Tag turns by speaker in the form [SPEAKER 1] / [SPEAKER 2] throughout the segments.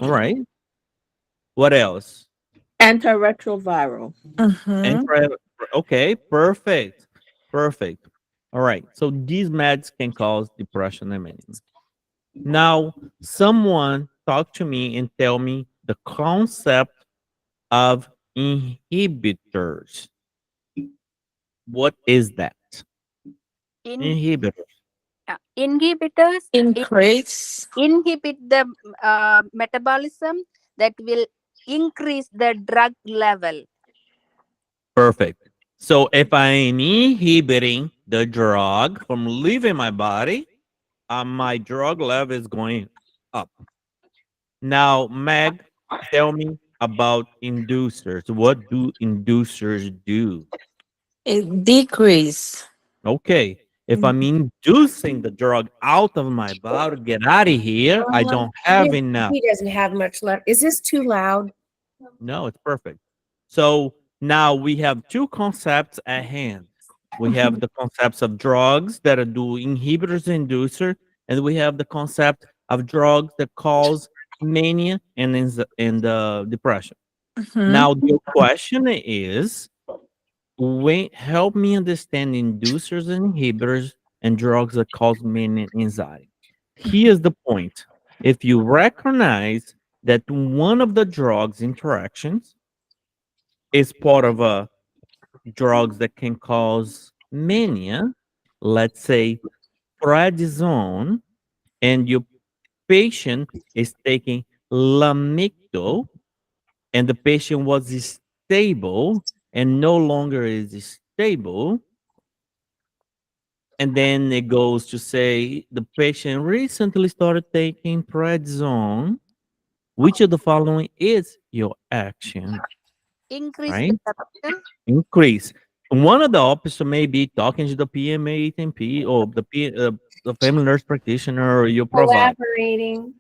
[SPEAKER 1] All right. What else?
[SPEAKER 2] Antiretroviral.
[SPEAKER 3] Mm-hmm.
[SPEAKER 1] Anti- okay, perfect. Perfect. All right. So these meds can cause depression and mania. Now, someone talk to me and tell me the concept of inhibitors. What is that?
[SPEAKER 4] In
[SPEAKER 1] Inhibitors.
[SPEAKER 4] inhibitors
[SPEAKER 3] Increase.
[SPEAKER 4] inhibit the metabolism that will increase the drug level.
[SPEAKER 1] Perfect. So if I'm inhibiting the drug from leaving my body, my drug level is going up. Now, Meg, tell me about inducers. What do inducers do?
[SPEAKER 3] It decrease.
[SPEAKER 1] Okay. If I'm inducing the drug out of my body, get out of here. I don't have enough.
[SPEAKER 5] He doesn't have much left. Is this too loud?
[SPEAKER 1] No, it's perfect. So now we have two concepts at hand. We have the concepts of drugs that are do inhibitors and inducer, and we have the concept of drugs that cause mania and depression.
[SPEAKER 3] Mm-hmm.
[SPEAKER 1] Now the question is, help me understand inducers and inhibitors and drugs that cause mania and anxiety. Here's the point: if you recognize that one of the drugs interactions is part of a drugs that can cause mania, let's say prednisone, and your patient is taking lamictal, and the patient was stable and no longer is stable, and then it goes to say the patient recently started taking prednisone. Which of the following is your action,
[SPEAKER 4] Increase the
[SPEAKER 1] right?
[SPEAKER 4] production.
[SPEAKER 1] Increase. One of the options may be talking to the PMHNP or the family nurse practitioner or your provider.
[SPEAKER 5] Collaborating.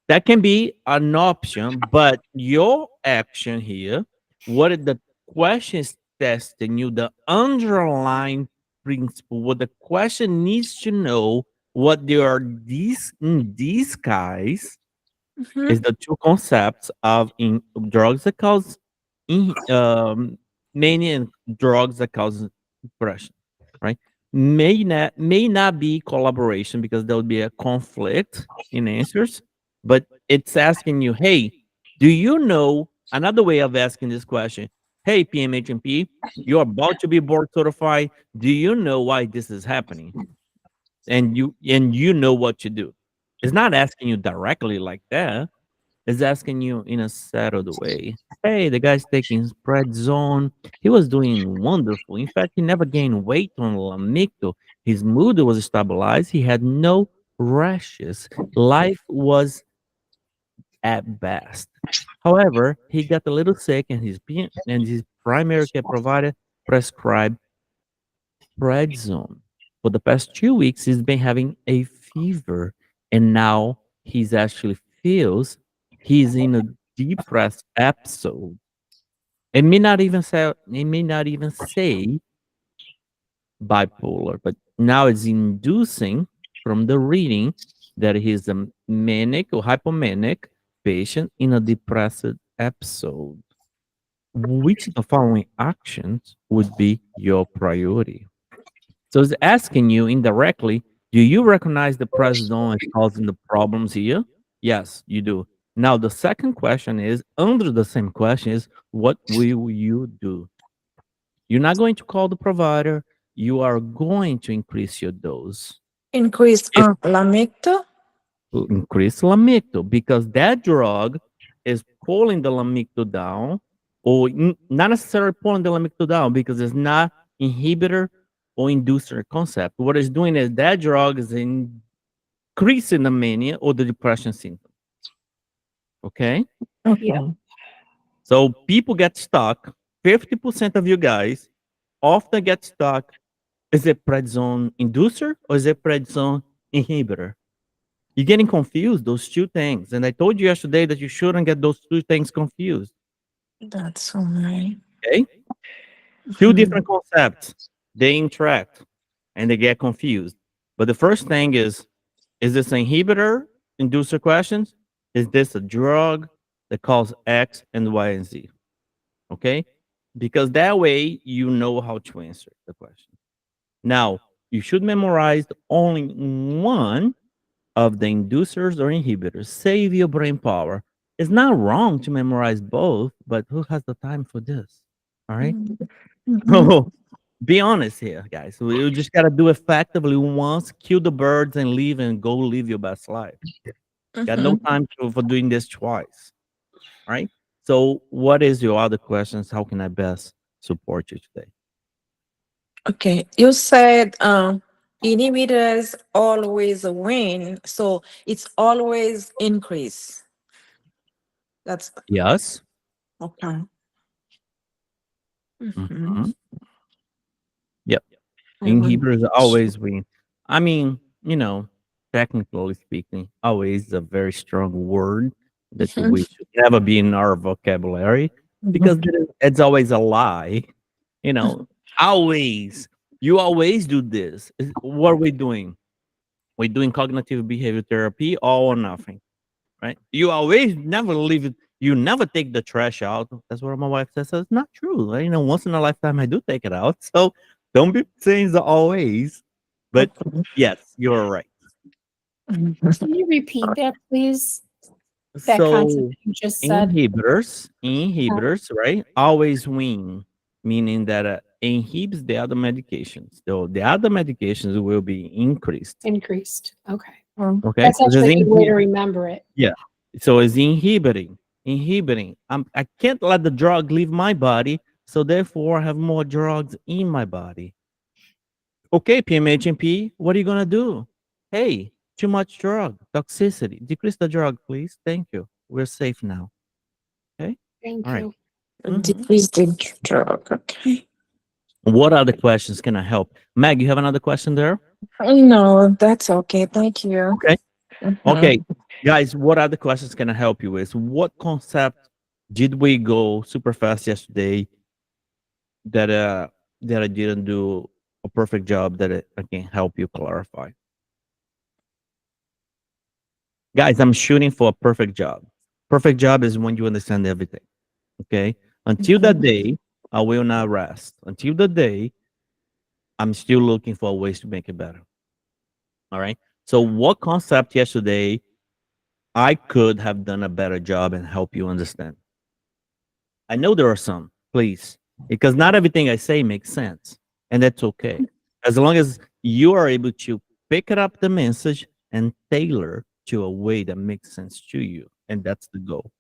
[SPEAKER 1] That can be an option, but your action here, what is the question is testing you, the underlying principle, what the question needs to know, what they are these in these guys
[SPEAKER 3] Mm-hmm.
[SPEAKER 1] is the two concepts of drugs that cause in, mania and drugs that cause depression, right? May not be collaboration because there will be a conflict in answers, but it's asking you, hey, do you know another way of asking this question? Hey, PMHNP, you're about to be board certified. Do you know why this is happening? And you know what to do. It's not asking you directly like that, is asking you in a settled way. Hey, the guy's taking spread zone. He was doing wonderful. In fact, he never gained weight on Lamictal. His mood was stabilized. He had no rashes. Life was at best. However, he got a little sick, and his primary care provider prescribed prednisone. For the past 2 weeks, he's been having a fever, and now he's actually feels he's in a depressed episode. It may not even say bipolar, but now it's inducing from the reading that he's a manic or hypomanic patient in a depressed episode. Which of the following actions would be your priority? So it's asking you indirectly, do you recognize the prednisone is causing the problems here? Yes, you do. Now the second question is under the same question is what will you do? You're not going to call the provider, you are going to increase your dose.
[SPEAKER 3] Increase
[SPEAKER 1] If
[SPEAKER 3] lamictal.
[SPEAKER 1] increase lamictal because that drug is pulling the lamictal down, or not necessarily pulling the lamictal down because it's not inhibitor or inducer concept. What it's doing is that drug is increasing the mania or the depression symptom. Okay,
[SPEAKER 5] Yeah.
[SPEAKER 3] Okay.
[SPEAKER 1] so people get stuck. 50% of you guys often get stuck. Is it prednisone inducer or is it prednisone inhibitor? You're getting confused, those two things. And I told you yesterday that you shouldn't get those two things confused.
[SPEAKER 3] That's all right.
[SPEAKER 1] Okay? Two
[SPEAKER 3] Mhm.
[SPEAKER 1] different concepts. They interact and they get confused. But the first thing is this inhibitor inducer questions? Is this a drug that causes X and Y and Z? Okay, because that way you know how to answer the question. Now, you should memorize only one of the inducers or inhibitors. Save your brain power. It's not wrong to memorize both, but who has the time for this? All right.
[SPEAKER 3] Mhm.
[SPEAKER 1] So be honest here, guys. So you just gotta do effectively once, kill the birds and leave and go live your best life. Got no
[SPEAKER 3] Mhm.
[SPEAKER 1] time for doing this twice. All right. So what is your other questions? How can I best support you today?
[SPEAKER 3] Okay, you said inhibitors always win, so it's always increase. That's
[SPEAKER 1] Yes.
[SPEAKER 3] okay. Mhm.
[SPEAKER 1] Mhm. Yep.
[SPEAKER 3] I want-
[SPEAKER 1] Inhibitors always win. I mean, technically speaking, always a very strong word that we should never be in our vocabulary because it's always a lie. You know, always. You always do this. What are we doing? We're doing cognitive behavior therapy, all or nothing, right? You always never leave it. You never take the trash out. That's what my wife says. So it's not true. Right? Once in a lifetime, I do take it out. So don't be saying the always. But
[SPEAKER 3] Okay.
[SPEAKER 1] yes, you're right.
[SPEAKER 5] Can you repeat that, please? That concept
[SPEAKER 1] So
[SPEAKER 5] you just said.
[SPEAKER 1] inhibitors, right? Always win, meaning that inhibits the other medications. So the other medications will be increased.
[SPEAKER 5] Increased. Okay.
[SPEAKER 1] Okay,
[SPEAKER 5] That's
[SPEAKER 1] because
[SPEAKER 5] actually a good way to remember it.
[SPEAKER 1] yeah. So it's inhibiting. I can't let the drug leave my body, so therefore I have more drugs in my body. Okay, PMHNP, what are you gonna do? Hey, too much drug, toxicity. Decrease the drug, please. Thank you. We're safe now. Okay.
[SPEAKER 5] Thank
[SPEAKER 1] All right.
[SPEAKER 5] you.
[SPEAKER 1] Mhm.
[SPEAKER 3] Decrease the drug. Okay.
[SPEAKER 1] What other questions can I help? Meg, you have another question there?
[SPEAKER 3] No, that's okay. Thank you.
[SPEAKER 1] Okay. Okay.
[SPEAKER 3] Mhm.
[SPEAKER 1] Guys, what other questions can I help you with? What concept did we go super fast yesterday that I didn't do a perfect job that I can help you clarify? Guys, I'm shooting for a perfect job. Perfect job is when you understand everything. Okay. Until that day, I will not rest. Until the day, I'm still looking for ways to make it better. All right. So, what concept yesterday I could have done a better job and help you understand? I know there are some, please, because not everything I say makes sense, and that's okay. As long as you are able to pick it up the message and tailor to a way that makes sense to you, and that's the goal.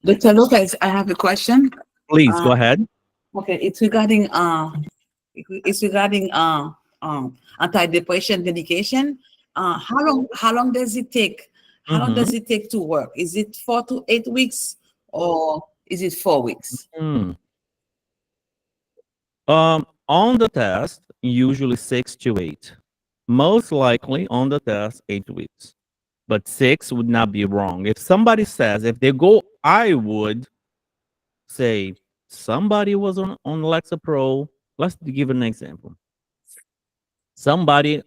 [SPEAKER 6] Dr. Lopez, I have a question.
[SPEAKER 1] Please go
[SPEAKER 6] Uh,
[SPEAKER 1] ahead.
[SPEAKER 6] okay, it's regarding antidepressant medication. How long does it take? How long
[SPEAKER 1] Mhm.
[SPEAKER 6] does it take to work? Is it 4 to 8 weeks or is it 4 weeks?
[SPEAKER 1] Mm. On the test, usually 6 to 8. Most likely on the test, 8 weeks. But 6 would not be wrong. If somebody says, if they go, I would say somebody was on Lexapro. Let's give an example. Somebody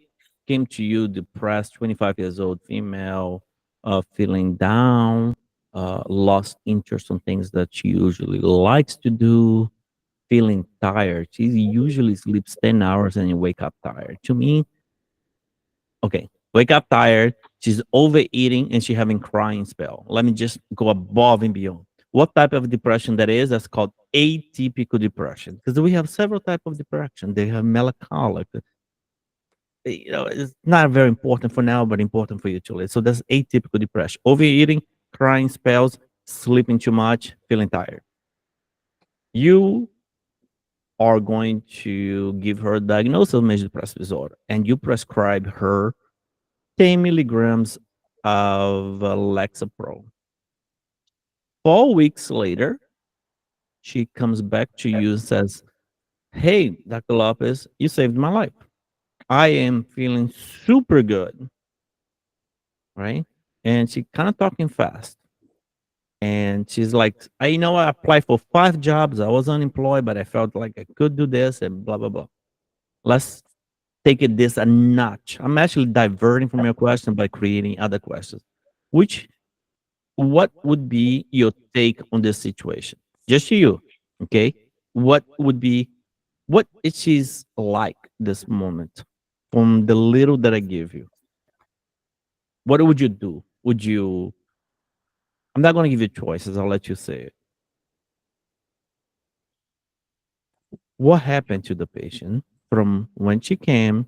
[SPEAKER 1] came to you depressed, 25 years old, female, feeling down, lost interest on things that she usually likes to do, feeling tired. She usually sleeps 10 hours and you wake up tired. To me, okay, wake up tired. She's overeating and she having crying spell. Let me just go above and beyond. What type of depression that is? That's called atypical depression. Because we have several types of depression. They have melancholic. It's not very important for now, but important for you to live. So that's atypical depression. Overeating, crying spells, sleeping too much, feeling tired. You are going to give her a diagnosis of major depressive disorder and you prescribe her 10 milligrams of Lexapro. 4 weeks later, she comes back to you and says, "Hey, Dr. Lopez, you saved my life. I am feeling super good." Right? And she kind of talking fast. And she's like, I applied for 5 jobs. I was unemployed, but I felt like I could do this and blah, blah, blah. Let's take it this a notch. I'm actually diverting from your question by creating other questions. What would be your take on this situation? Just you, okay? What is she's like this moment from the little that I give you? What would you do? I'm not going to give you choices. I'll let you say it. What happened to the patient from when she came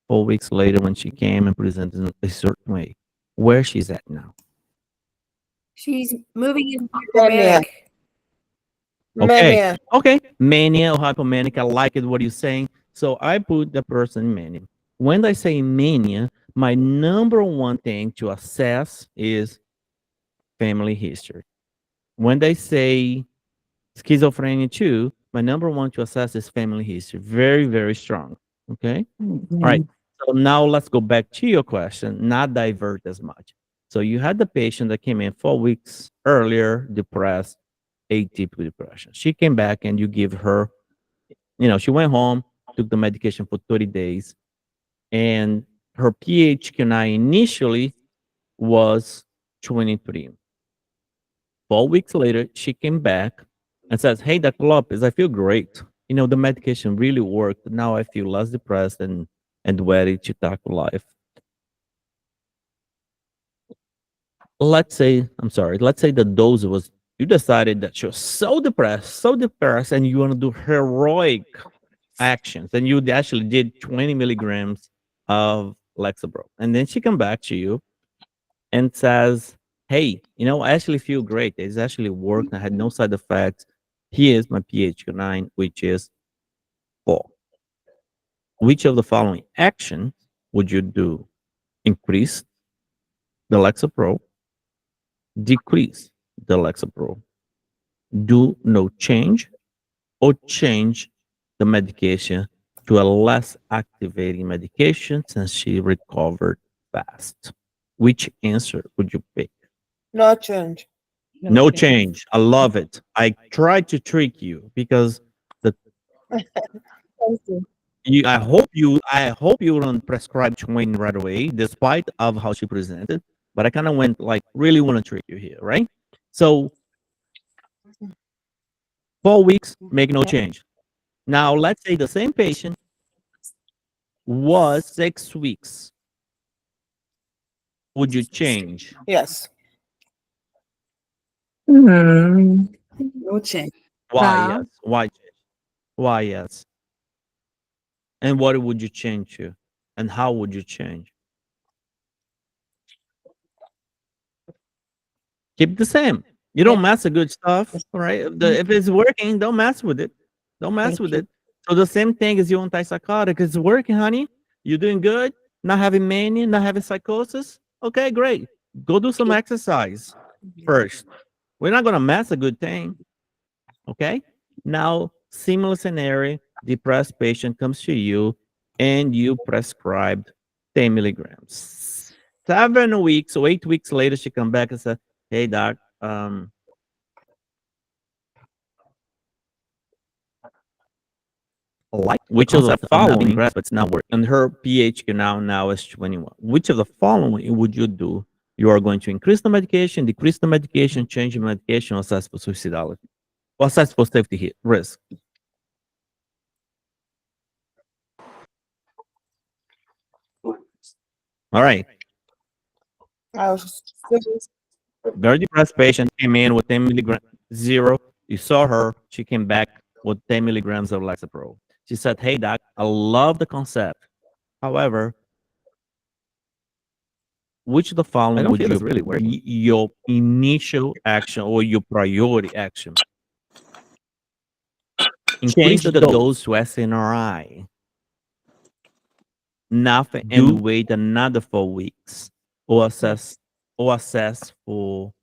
[SPEAKER 1] 4 weeks later when she came and presented in a certain way? Where she's at now?
[SPEAKER 7] She's moving in
[SPEAKER 2] Mania.
[SPEAKER 7] hypomanic.
[SPEAKER 1] Okay.
[SPEAKER 2] Mania.
[SPEAKER 1] Okay. Mania or hypomanic. I like it what you're saying. So I put the person in mania. When I say mania, my number one thing to assess is family history. When they say schizophrenia too, my number one to assess is family history. Very, very strong. Okay. All right. So now let's go back to your question, not divert as much. So you had the patient that came in 4 weeks earlier, depressed, atypical depression. She came back and you give her, she went home, took the medication for 30 days, and her PHQ-9 initially was 23. 4 weeks later, she came back and says, "Hey, Dr. Lopez, I feel great. The medication really worked. Now I feel less depressed and ready to tackle life." Let's say the dose was, you decided that you're so depressed, and you want to do heroic actions, and you actually did 20 milligrams of Lexapro. And then she come back to you and says, "Hey, I actually feel great. It's actually worked. I had no side effects. Here's my PHQ-9, which is 4. Which of the following actions would you do? Increase the Lexapro, decrease the Lexapro, do no change, or change the medication to a less activating medication since she recovered fast?" Which answer would you pick?
[SPEAKER 2] No change.
[SPEAKER 1] No change. I love it. I tried to trick you because the
[SPEAKER 2] Thank you.
[SPEAKER 1] I hope you don't prescribe Twain right away, despite of how she presented. But I kind of went like, really want to trick you here, right? So 4 weeks, make no change. Now let's say the same patient was 6 weeks. Would you change?
[SPEAKER 2] Yes.
[SPEAKER 3] Hmm.
[SPEAKER 6] No change.
[SPEAKER 1] Why
[SPEAKER 3] Yeah.
[SPEAKER 1] yes? Why change? Why yes? And what would you change to? And how would you change? Keep the same. You don't mess with good stuff, right? If it's working, don't mess with it. Don't mess
[SPEAKER 2] Thank
[SPEAKER 1] with
[SPEAKER 2] you.
[SPEAKER 1] it. So the same thing as your antipsychotic. It's working, honey. You're doing good. Not having mania, not having psychosis. Okay, great. Go do some exercise first. We're not gonna mess a good thing. Okay. Now, similar scenario, depressed patient comes to you and you prescribed 10 milligrams. 7 weeks or 8 weeks later, she come back and said, "Hey, doc, which of the following grasp it's not working?" And her pH now is 21. Which of the following would you do? You are going to increase the medication, decrease the medication, change the medication, or assess for suicidality, or assess for safety risk. All right.
[SPEAKER 2] I was
[SPEAKER 1] Very depressed patient came in with 10 milligrams, zero. You saw her. She came back with 10 milligrams of Lexapro. She said, "Hey, doc, I love the concept. However, which of the following would you really work? Your initial action or your priority action? Increase the dose to SNRI, nothing, and wait another 4 weeks, or assess for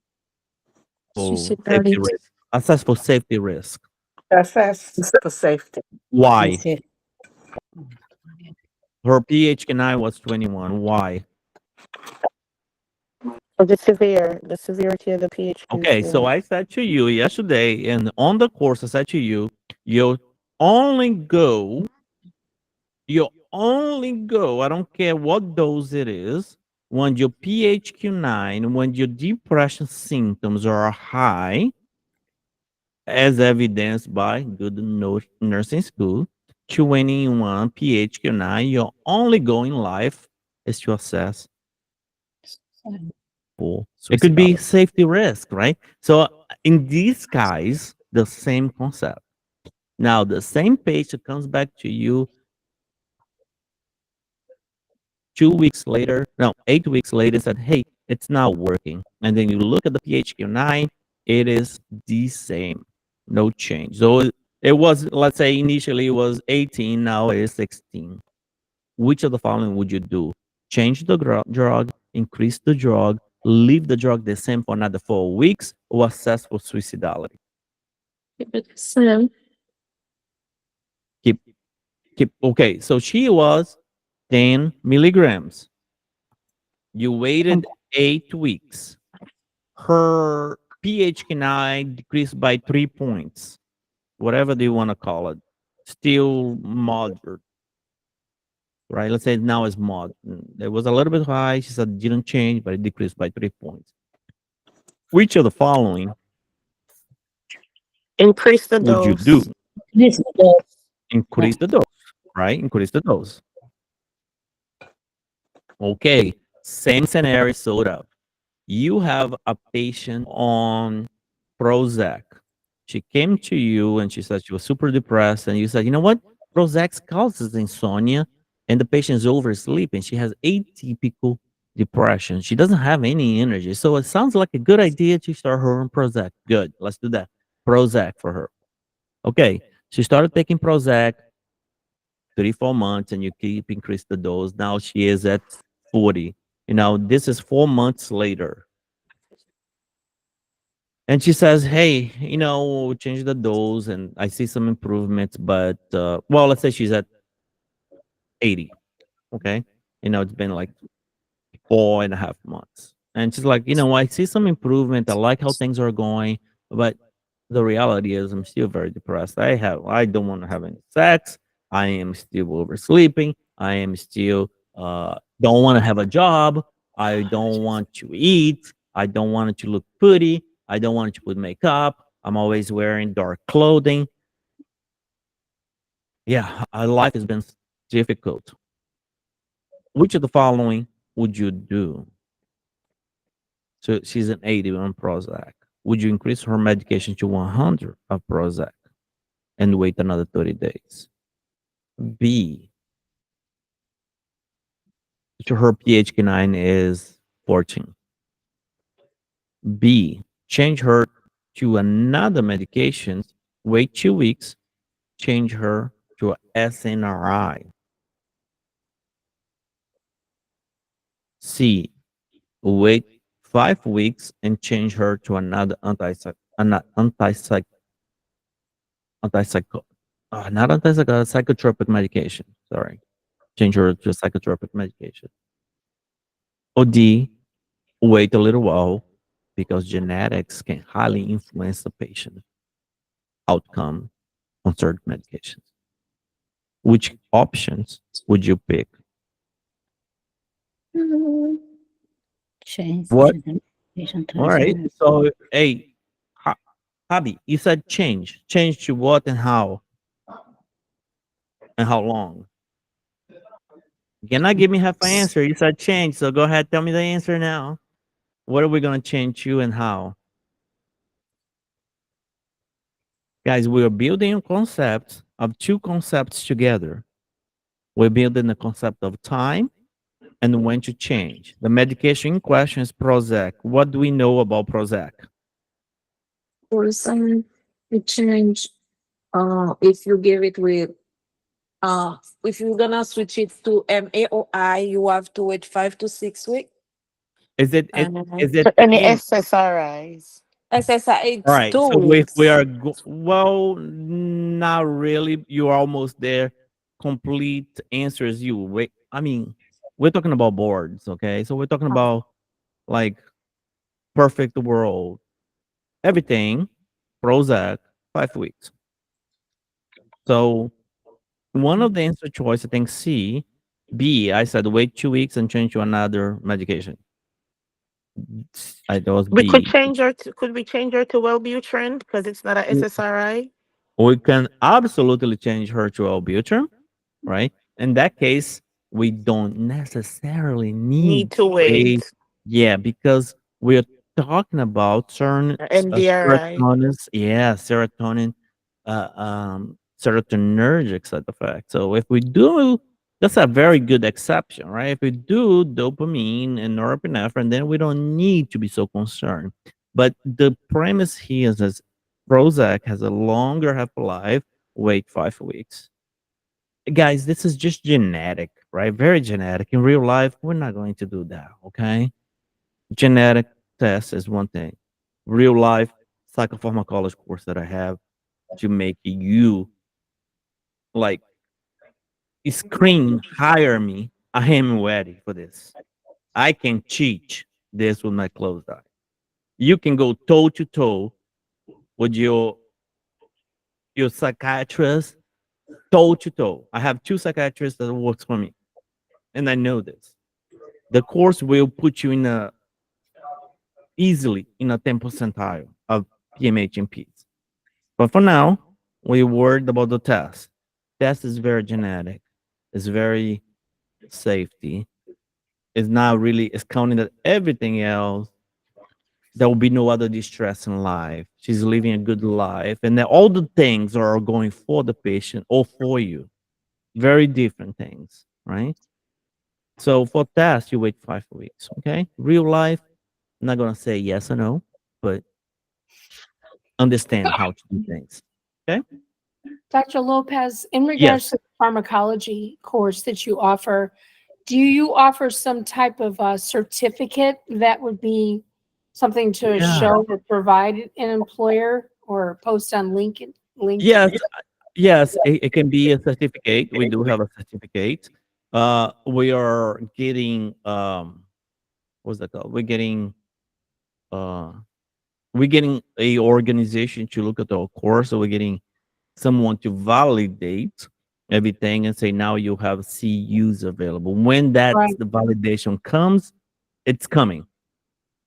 [SPEAKER 1] safety risk. Assess for safety risk.
[SPEAKER 2] assess for safety.
[SPEAKER 1] Why?
[SPEAKER 2] That's it.
[SPEAKER 1] Her PHQ-9 was 21. Why?
[SPEAKER 8] The severity of the PhD.
[SPEAKER 1] Okay, so I said to you yesterday, and on the course, I said to you, your only goal You only go, I don't care what dose it is, when your PHQ-9, when your depression symptoms are high, as evidenced by good nursing school, 21 PHQ-9, your only goal in life is to assess for it could be safety risk, right? So in these guys, the same concept. Now the same patient comes back to you 2 weeks later, no, 8 weeks later, said, hey, it's not working. And then you look at the PHQ-9, it is the same, no change. So it was, let's say initially it was 18, now it is 16. Which of the following would you do? Change the drug, increase the drug, leave the drug the same for another 4 weeks, or assess for suicidality?
[SPEAKER 3] Keep it the same.
[SPEAKER 1] Keep, okay, so she was 10 milligrams. You waited 8 weeks. Her PHQ-9 decreased by 3 points, whatever do you want to call it. Still moderate, right? Let's say now it's moderate. It was a little bit high. She said it didn't change, but it decreased by 3 points. Which of the following
[SPEAKER 8] Increase the
[SPEAKER 1] would you
[SPEAKER 8] dose.
[SPEAKER 1] do?
[SPEAKER 5] This is the
[SPEAKER 1] Increase the dose, right? Increase the dose. Okay, same scenario sort of. You have a patient on Prozac. She came to you and she said she was super depressed, and you said, you know what? Prozac causes insomnia, and the patient is oversleeping. She has atypical depression. She doesn't have any energy. So it sounds like a good idea to start her on Prozac. Good. Let's do that. Prozac for her. Okay. She started taking Prozac 3, 4 months, and you keep increase the dose. Now she is at 40. You know, this is 4 months later. And she says, hey, you know, change the dose and I see some improvements, but well, let's say she's at 80. Okay. You know, it's been like 4.5 months. And she's like, you know, I see some improvement. I like how things are going, but the reality is I'm still very depressed. I don't want to have any sex. I am still oversleeping. I am still don't want to have a job. I don't want to eat. I don't want it to look pretty. I don't want to put makeup. I'm always wearing dark clothing. Yeah, life has been difficult. Which of the following would you do? So she's an 80 on Prozac. Would you increase her medication to 100 of Prozac and wait another 30 days? B, so her PHQ-9 is 14. B, change her to another medication, wait 2 weeks, change her to a SNRI. C, wait 5 weeks and change her to another antipsychotic, not antipsychotic, psychotropic medication. Sorry. Change her to a psychotropic medication. Or D, wait a little while because genetics can highly influence the patient outcome on certain medications. Which options would you pick?
[SPEAKER 5] change.
[SPEAKER 1] What?
[SPEAKER 5] the patient to
[SPEAKER 1] All right.
[SPEAKER 5] the-
[SPEAKER 1] So, hey, Javi, you said change. Change to what and how? And how long? You cannot give me half an answer. You said change. So go ahead. Tell me the answer now. What are we going to change to and how? Guys, we are building a concept of two concepts together. We're building the concept of time and when to change. The medication in question is Prozac. What do we know about Prozac?
[SPEAKER 3] Person, it change. If you give it with, if you're gonna switch it to MAOI, you have to wait 5 to 6 weeks.
[SPEAKER 1] Is it
[SPEAKER 3] And
[SPEAKER 1] is it
[SPEAKER 8] Any
[SPEAKER 1] in
[SPEAKER 8] SSRIs?
[SPEAKER 3] SSI,
[SPEAKER 1] all
[SPEAKER 3] it's
[SPEAKER 1] right?
[SPEAKER 3] two
[SPEAKER 1] So
[SPEAKER 3] weeks.
[SPEAKER 1] we are well, not really. You're almost there. Complete answers. You wait. I mean, we're talking about boards, okay? So we're talking about like perfect world, everything. Prozac, 5 weeks. So One of the answer choice, I think C. B, I said wait 2 weeks and change to another medication. That was
[SPEAKER 8] We could
[SPEAKER 1] B.
[SPEAKER 8] change her to, could we change her to Wellbutrin because it's not a SSRI?
[SPEAKER 1] We can absolutely change her to Albuterol, right? In that case, we don't necessarily
[SPEAKER 8] Need
[SPEAKER 1] need
[SPEAKER 8] to
[SPEAKER 1] to wait.
[SPEAKER 8] wait.
[SPEAKER 1] Yeah, because we're talking about certain
[SPEAKER 8] NDRI.
[SPEAKER 1] serotonin, serotonergic side effect. So if we do, that's a very good exception, right? If we do dopamine and norepinephrine, then we don't need to be so concerned. But the premise here is that Prozac has a longer half life. Wait 5 weeks, guys. This is just genetic, right? Very genetic. In real life, we're not going to do that. Okay, genetic test is one thing. Real life psychopharmacology course that I have to make you like screen hire me. I am ready for this. I can teach this with my closed eye. You can go toe to toe with your psychiatrist, toe to toe. I have two psychiatrists that works for me, and I know this. The course will put you in a easily in a 10 percentile of PMHNPs. But for now, we're worried about the test. Test is very genetic. It's very safety. It's not really, it's counting that everything else, there will be no other distress in life. She's living a good life. And then all the things are going for the patient or for you. Very different things, right? So for test, you wait 5 weeks. Okay. Real life, I'm not gonna say yes or no, but understand how to do things. Okay.
[SPEAKER 5] Dr. Lopez, in regards
[SPEAKER 1] Yes.
[SPEAKER 5] to the pharmacology course that you offer, do you offer some type of a certificate that would be something to
[SPEAKER 1] Yeah.
[SPEAKER 5] show or provide an employer or post on LinkedIn?
[SPEAKER 1] Yes. Yes. It can be a certificate. We do have a certificate. We are getting what's that called? Uh we're getting a organization to look at our course. So we're getting someone to validate everything and say now you have CUs available. When that
[SPEAKER 5] Right.
[SPEAKER 1] the validation comes, it's coming.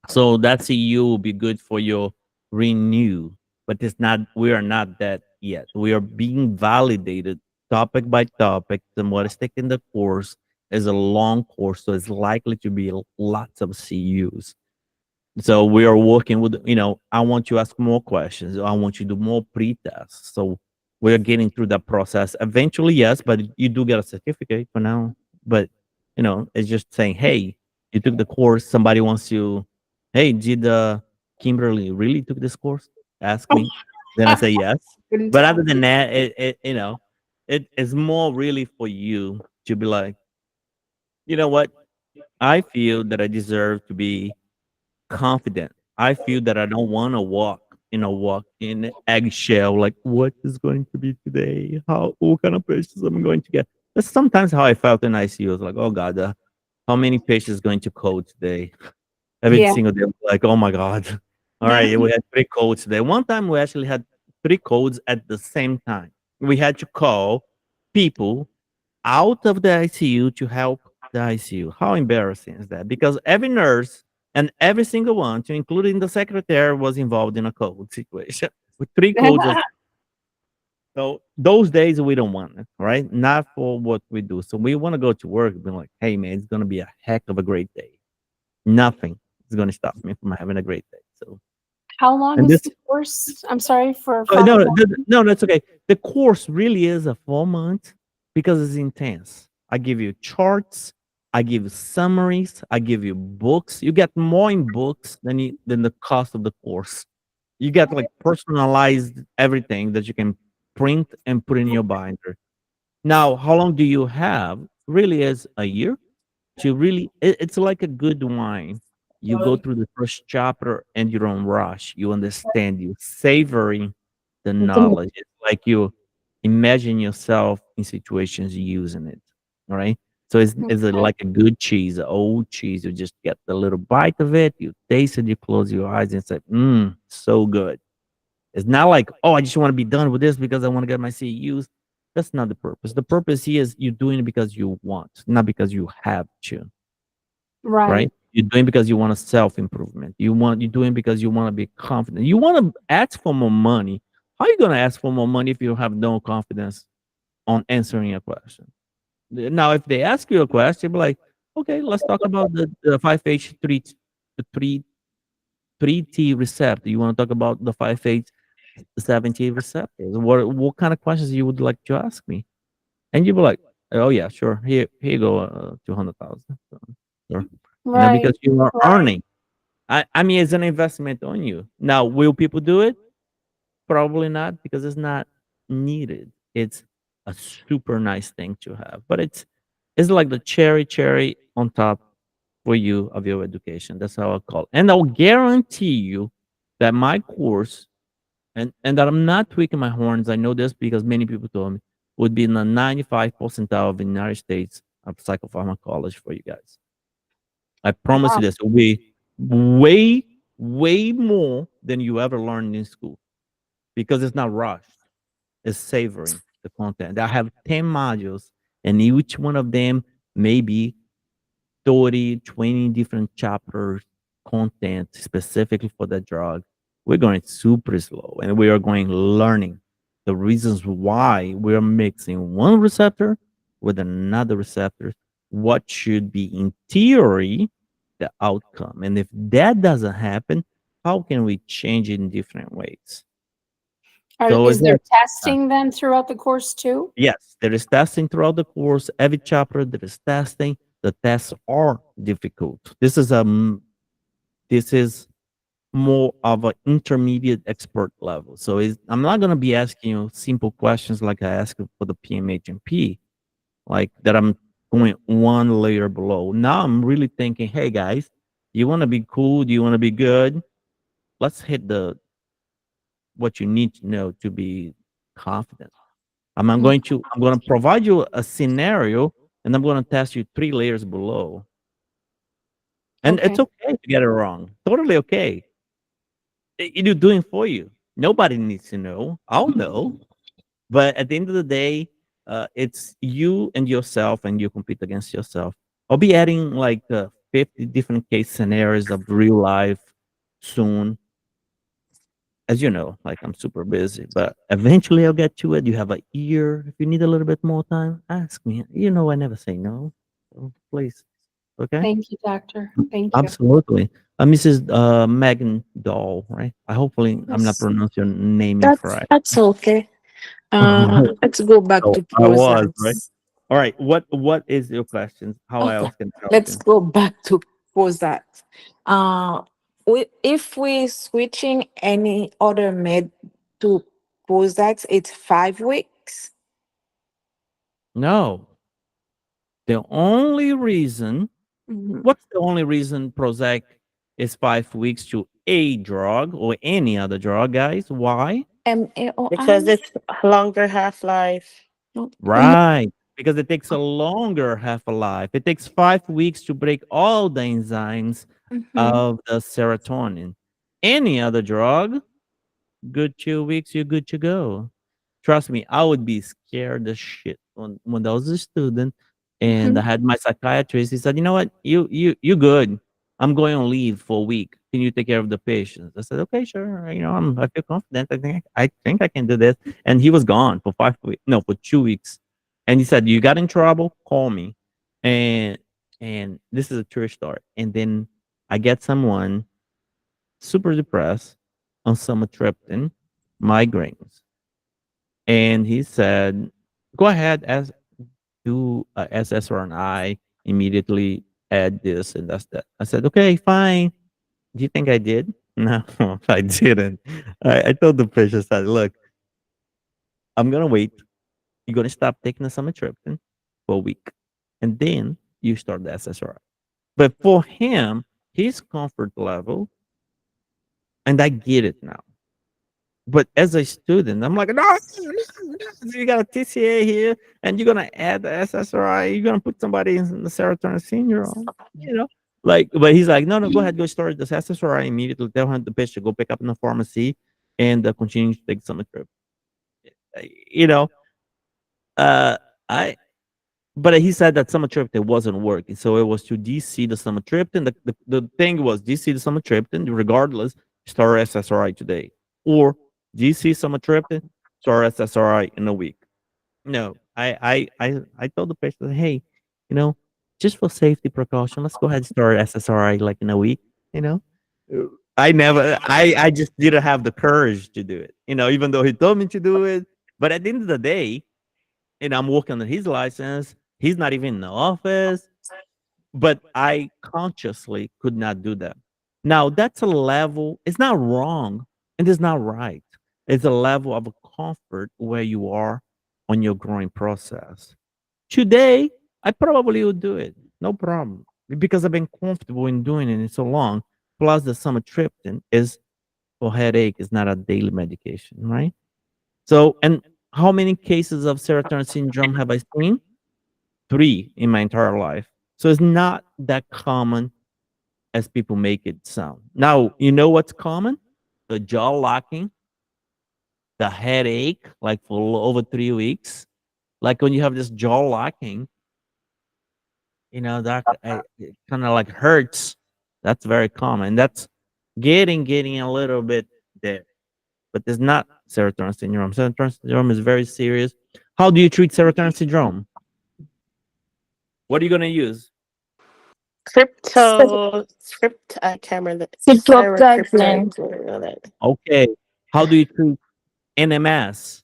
[SPEAKER 1] So that CU will be good for your renew, but it's not. We are not that yet. We are being validated topic by topic. And what is taking the course is a long course, so it's likely to be lots of CUs. So we are working with, I want you to ask more questions. I want you to do more pre-tests. So we're getting through that process. Eventually, yes, but you do get a certificate for now. But, it's just saying, hey, you took the course. Somebody wants you, hey, did Kimberly really took this course? Ask me. Then I say yes.
[SPEAKER 5] Couldn't
[SPEAKER 1] But
[SPEAKER 5] tell.
[SPEAKER 1] other than that, it is more really for you to be like, you know what? I feel that I deserve to be confident. I feel that I don't want to walk in eggshell. Like, what is going to be today? What kind of patients am I going to get? That's sometimes how I felt in ICU. I was like, oh God, how many patients going to code today? Every
[SPEAKER 5] Yeah.
[SPEAKER 1] single day, I'm like, oh my God. All right, we had 3 codes today. One time we actually had 3 codes at the same time. We had to call people out of the ICU to help the ICU. How embarrassing is that? Because every nurse and every single one, to including the secretary, was involved in a code situation with 3 codes. So those days we don't want it, right? Not for what we do. So we want to go to work and be like, hey man, it's gonna be a heck of a great day. Nothing is gonna stop me from having a great day. So
[SPEAKER 5] How long
[SPEAKER 1] and
[SPEAKER 5] is
[SPEAKER 1] this
[SPEAKER 5] the course? I'm sorry for
[SPEAKER 1] no,
[SPEAKER 5] pharmacology.
[SPEAKER 1] no, that's okay. The course really is a 4 month because it's intense. I give you charts, I give you summaries, I give you books. You get more in books than the cost of the course. You get like personalized everything that you can print and put in your binder. Now, how long do you have? Really is a year to really it's like a good wine. You go through the first chapter and you don't rush. You understand, you savoring the knowledge. It's like you imagine yourself in situations using it. All right. So it's like a good cheese, an old cheese. You just get the little bite of it, you taste it, you close your eyes and say, so good. It's not like, oh, I just want to be done with this because I want to get my CEUs. That's not the purpose. The purpose here is you're doing it because you want, not because you have to,
[SPEAKER 5] Right.
[SPEAKER 1] right? You're doing it because you want a self improvement. You're doing it because you want to be confident. You want to ask for more money. How are you gonna ask for more money if you have no confidence on answering a question? Now, if they ask you a question, be like, okay, let's talk about the 5H3 the 3T receptor. You want to talk about the 5H7T receptors? What kind of questions you would like to ask me? And you'd be like, oh yeah, sure. Here you go, 200,000. So, sure. Because
[SPEAKER 5] Right.
[SPEAKER 1] you are
[SPEAKER 5] Right.
[SPEAKER 1] earning. I mean, it's an investment on you. Now, will people do it? Probably not, because it's not needed. It's a super nice thing to have, but it's like the cherry on top for you of your education. That's how I call it. And I'll guarantee you that my course, and that I'm not tweaking my horns. I know this because many people told me, would be in the 95 percentile of the United States of psychopharmacology for you guys. I promise you this will be way more than you ever learned in school, because it's not rushed. It's savoring the content. I have 10 modules, and each one of them may be 30, 20 different chapters content specifically for the drug. We're going super slow, and we are going learning the reasons why we're mixing one receptor with another receptor. What should be in theory the outcome, and if that doesn't happen, how can we change it in different ways? So
[SPEAKER 5] Is there
[SPEAKER 1] again,
[SPEAKER 5] testing then throughout the course too?
[SPEAKER 1] yes, there is testing throughout the course. Every chapter there is testing. The tests are difficult. This is more of an intermediate expert level. So I'm not gonna be asking you simple questions like I asked for the PMHNP, like that. I'm going one layer below. Now I'm really thinking, hey guys, you want to be cool? Do you want to be good? Let's hit the what you need to know to be confident. I'm going to provide you a scenario, and I'm going to test you 3 layers below. And it's
[SPEAKER 5] Okay.
[SPEAKER 1] okay to get it wrong. Totally okay. You're doing for you. Nobody needs to know. I'll know. But at the end of the day, it's you and yourself, and you compete against yourself. I'll be adding like 50 different case scenarios of real life soon. As you know, like I'm super busy, but eventually I'll get to it. You have a year. If you need a little bit more time, ask me. You know, I never say no. So please, okay?
[SPEAKER 5] Thank you, doctor. Thank you.
[SPEAKER 1] Absolutely. Mrs. Megan Doll, right? I hopefully I'm not
[SPEAKER 3] Yes.
[SPEAKER 1] pronouncing your name
[SPEAKER 3] That's
[SPEAKER 1] incorrect.
[SPEAKER 3] okay. Let's go back
[SPEAKER 1] So
[SPEAKER 3] to
[SPEAKER 1] I was right.
[SPEAKER 3] Prozacs.
[SPEAKER 1] All right. What is your question? How
[SPEAKER 3] Okay,
[SPEAKER 1] else can I help
[SPEAKER 3] let's
[SPEAKER 1] you?
[SPEAKER 3] go back to Prozacs. Uh, if we switching any other med to Prozacs, it's 5 weeks.
[SPEAKER 1] No. The only reason,
[SPEAKER 3] Mhm.
[SPEAKER 1] what's the only reason Prozac is 5 weeks to a drug or any other drug, guys? Why?
[SPEAKER 3] MAOI?
[SPEAKER 8] Because it's longer half life.
[SPEAKER 3] No.
[SPEAKER 1] Right. Because it takes a longer half a life. It takes 5 weeks to break all the enzymes
[SPEAKER 3] Mhm.
[SPEAKER 1] of the serotonin. Any other drug, good 2 weeks, you're good to go. Trust me, I would be scared as shit when I was a student, and I
[SPEAKER 3] Mhm.
[SPEAKER 1] had my psychiatrist. He said, "You know what? You good. I'm going on leave for a week. Can you take care of the patients?" I said, "Okay, sure. You know, I feel confident. I think I can do this." And he was gone for 5 weeks. No, for 2 weeks. And he said, "You got in trouble? Call me." And this is a true story. And then I get someone super depressed on sumatriptan, migraines, and he said, "Go ahead, as do a SSRI immediately. Add this and that's that." I said, "Okay, fine." Do you think I did? No, I didn't. I told the patient, I said, "Look, I'm gonna wait. You're gonna stop taking the sumatriptan for a week, and then you start the SSRI." But for him, his comfort level, and I get it now. But as a student, I'm like, no, no, no. You got a TCA here, and you're gonna add the SSRI. You're gonna put somebody in the serotonin syndrome, you know. Like, but he's like, no, no, go ahead, go start this SSRI immediately. Tell him the patient go pick up in the pharmacy and continue to take some trip. You know, uh, I but he said that sumatriptan wasn't working, so it was to DC the sumatriptan. The thing was DC the sumatriptan, regardless, start SSRI today, or DC sumatriptan, start SSRI in a week. No, I told the patient, hey, you know, just for safety precaution, let's go ahead and start SSRI like in a week. You know, I just didn't have the courage to do it. You know, even though he told me to do it, but at the end of the day, and I'm working on his license. He's not even in the office, but I consciously could not do that. Now that's a level. It's not wrong, and it's not right. It's a level of comfort where you are on your growing process. Today, I probably would do it, no problem, because I've been comfortable in doing it in so long. Plus, the sumatriptan is for headache. It's not a daily medication, right? So, and how many cases of serotonin syndrome have I seen? 3 in my entire life. So it's not that common as people make it sound. Now, you know what's common? The jaw locking, the headache, like for over 3 weeks. Like when you have this jaw locking, you know, that it kind of like hurts. That's very common. That's getting a little bit there, but it's not serotonin syndrome. Serotonin syndrome is very serious. How do you treat serotonin syndrome? What are you gonna use?
[SPEAKER 8] I can't remember the
[SPEAKER 3] Cyclopentine.
[SPEAKER 1] Okay. How do you treat NMS?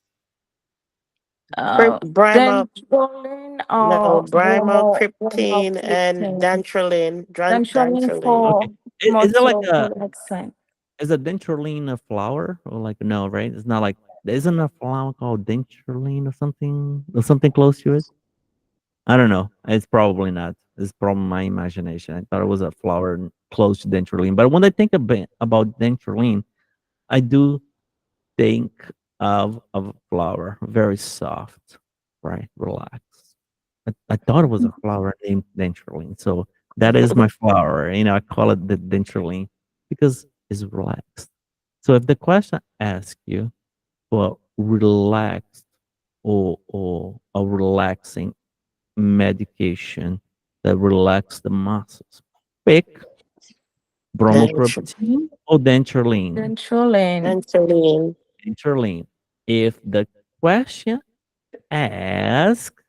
[SPEAKER 8] Brahma,
[SPEAKER 3] Dantrolene
[SPEAKER 8] no,
[SPEAKER 3] or
[SPEAKER 8] Brahmacryptine and
[SPEAKER 3] bromocriptine.
[SPEAKER 8] dantrolene,
[SPEAKER 3] Dantrolene
[SPEAKER 8] dantrolene.
[SPEAKER 1] Okay.
[SPEAKER 3] for
[SPEAKER 1] Is it like
[SPEAKER 3] muscle
[SPEAKER 1] a
[SPEAKER 3] relaxant.
[SPEAKER 1] is a denturine a flower or like no, right? It's not like isn't a flower called denturine or something close to it? I don't know. It's probably not. It's probably my imagination. I thought it was a flower close to denturine. But when I think about denturine, I do think of a flower, very soft, right? Relax. I thought it was a flower named denturine. So that is my flower. You know, I call it the denturine because it's relaxed. So if the question asks you for relaxed or a relaxing medication that relax the muscles, pick bromocriptine or denturine.
[SPEAKER 3] Dantrolene.
[SPEAKER 8] Dantrolene.
[SPEAKER 1] Denturine. If the question asks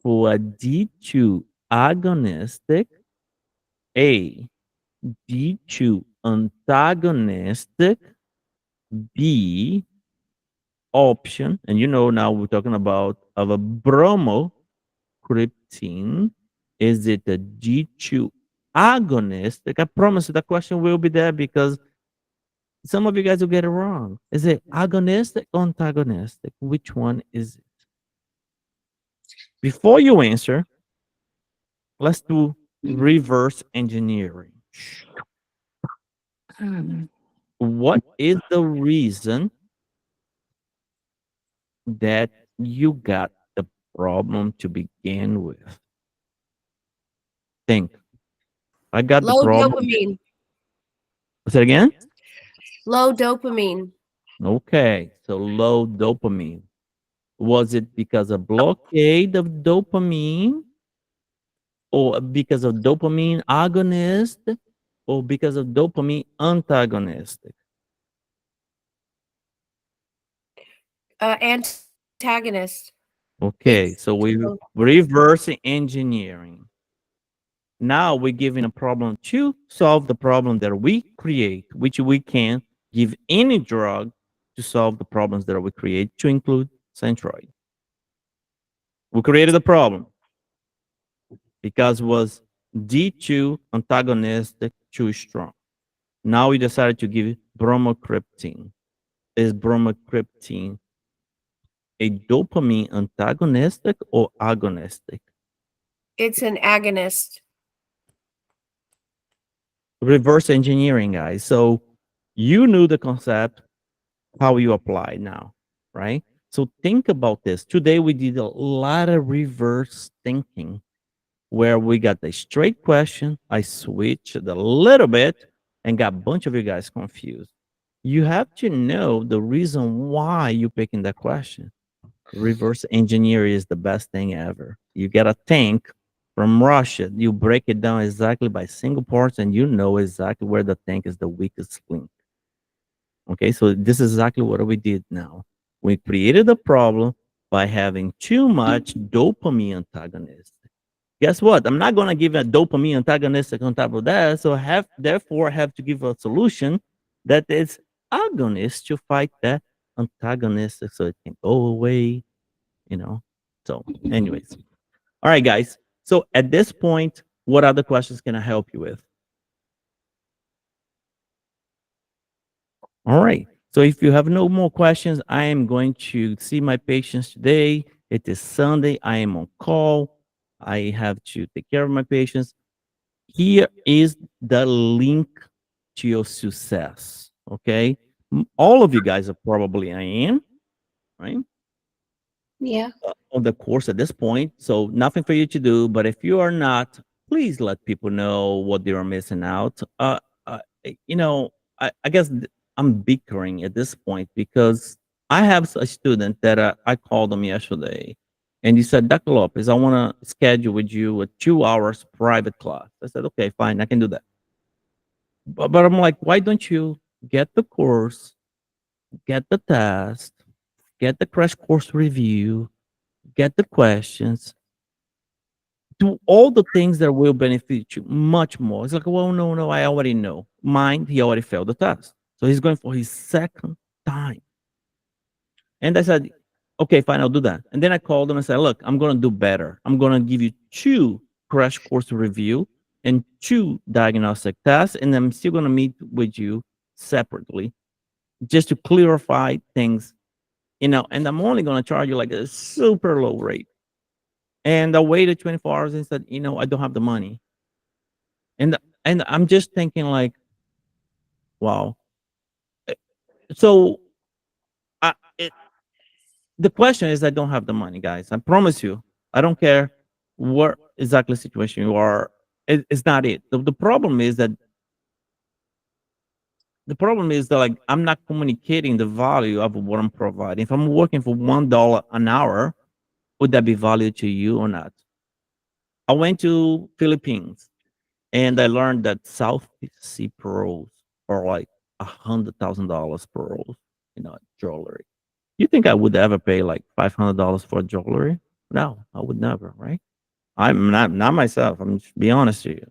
[SPEAKER 1] for a D2 agonistic, A, D2 antagonistic, B, option, and you know now we're talking about of a bromocriptine. Is it a G2 agonistic? I promise you the question will be there because some of you guys will get it wrong. Is it agonistic or antagonistic? Which one is it? Before you answer, let's do reverse engineering.
[SPEAKER 3] Hmm.
[SPEAKER 1] What is the reason that you got the problem to begin with? Think. I got the
[SPEAKER 7] Low
[SPEAKER 1] problem.
[SPEAKER 7] dopamine.
[SPEAKER 1] Say it again.
[SPEAKER 7] Low dopamine.
[SPEAKER 1] Okay, so low dopamine. Was it because of blockade of dopamine, or because of dopamine agonist, or because of dopamine antagonistic?
[SPEAKER 7] Antagonist.
[SPEAKER 1] Okay, so we reverse engineering. Now we're giving a problem to solve the problem that we create, which we can give any drug to solve the problems that we create, to include Centroid. We created a problem because it was D2 antagonistic too strong. Now we decided to give bromocriptine. Is bromocriptine a dopamine antagonistic or agonistic?
[SPEAKER 7] It's an agonist.
[SPEAKER 1] Reverse engineering, guys. So you knew the concept, how you apply now, right? So think about this. Today we did a lot of reverse thinking where we got the straight question. I switched a little bit and got a bunch of you guys confused. You have to know the reason why you're picking that question. Reverse engineer is the best thing ever. You get a tank from Russia, you break it down exactly by single parts, and you know exactly where the tank is the weakest link. Okay, so this is exactly what we did now. We created a problem by having too much dopamine antagonist. Guess what? I'm not gonna give a dopamine antagonistic on top of that. So therefore I have to give a solution that is agonist to fight that antagonistic so it can go away, you know. So, anyways. All right, guys. So at this point, what other questions can I help you with? All right. So if you have no more questions, I am going to see my patients today. It is Sunday. I am on call. I have to take care of my patients. Here is the link to your success. Okay. All of you guys are probably in, right?
[SPEAKER 5] Yeah.
[SPEAKER 1] On the course at this point. So nothing for you to do. But if you are not, please let people know what they are missing out. Uh you know, I guess I'm bickering at this point because I have a student that I called him yesterday, and he said, "Dr. Lopez, I want to schedule with you a 2 hours private class." I said, "Okay, fine, I can do that." But I'm like, why don't you get the course, get the test, get the crash course review, get the questions, do all the things that will benefit you much more. It's like, well, no, no, I already know. Mine, he already failed the test. So he's going for his second time. And I said, okay, fine, I'll do that. And then I called him and said, look, I'm going to do better. I'm going to give you 2 crash course review and 2 diagnostic tests. And I'm still going to meet with you separately just to clarify things, you know, and I'm only going to charge you like a super low rate. And I waited 24 hours and said, you know, I don't have the money. And I'm just thinking like, wow. Eh, So it, the question is, I don't have the money, guys. I promise you, I don't care what exactly situation you are. It's not it. The problem is that like I'm not communicating the value of what I'm providing. If I'm working for $1 an hour, would that be value to you or not? I went to Philippines and I learned that South Sea pearls are like $100,000 pearls, you know, jewelry. You think I would ever pay like $500 for jewelry? No, I would never, right? I'm not myself. I'm just be honest to you.